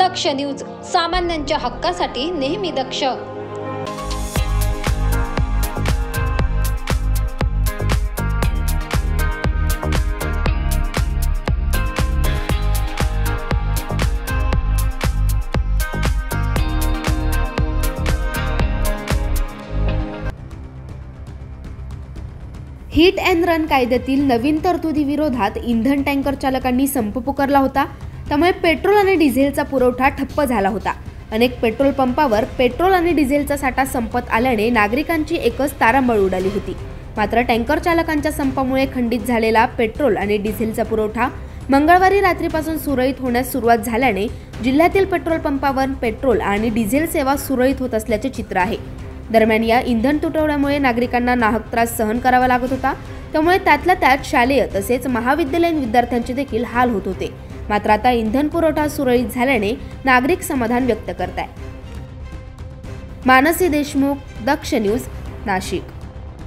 दक्ष news, सामान्यांच्या हक्कासाठी नेहमी दक्ष। हिट अँड रन कायद्यातील नवीन तरतुदीविरोधात इंधन टँकर चालकांनी संप पुकारला होता। त्यामुळे पेट्रोल आणि डिझेलचा पुरवठा ठप्प झाला होता। अनेक पेट्रोल पंपावर पेट्रोल आणि डिझेलचा साठा संपत आल्याने नागरिकांची एकच तारांबळ उडाली होती। मात्र टँकर चालकांच्या संपामुळे खंडित झालेला पेट्रोल आणि डिझेलचा पुरवठा मंगळवारी रात्रीपासून सुरळीत होण्यास सुरुवात झाल्याने जिल्ह्यातील पेट्रोल पंपावर पेट्रोल आणि डिझेल सेवा सुरळीत होत असल्याचे चित्र आहे। दरम्यान या इंधन तुटवड्यामुळे नागरिकांना नाहक त्रास सहन करावा लागत होता। त्यामुळे त्यातल्या त्यात शालेय तसेच महाविद्यालयीन विद्यार्थ्यांचे देखील हाल होत होते। मात्र आता इंधन पुरवठा सुरळीत झाल्याने नागरिक समाधान व्यक्त करत आहेत। मानसी देशमुख, दक्ष न्यूज, नाशिक।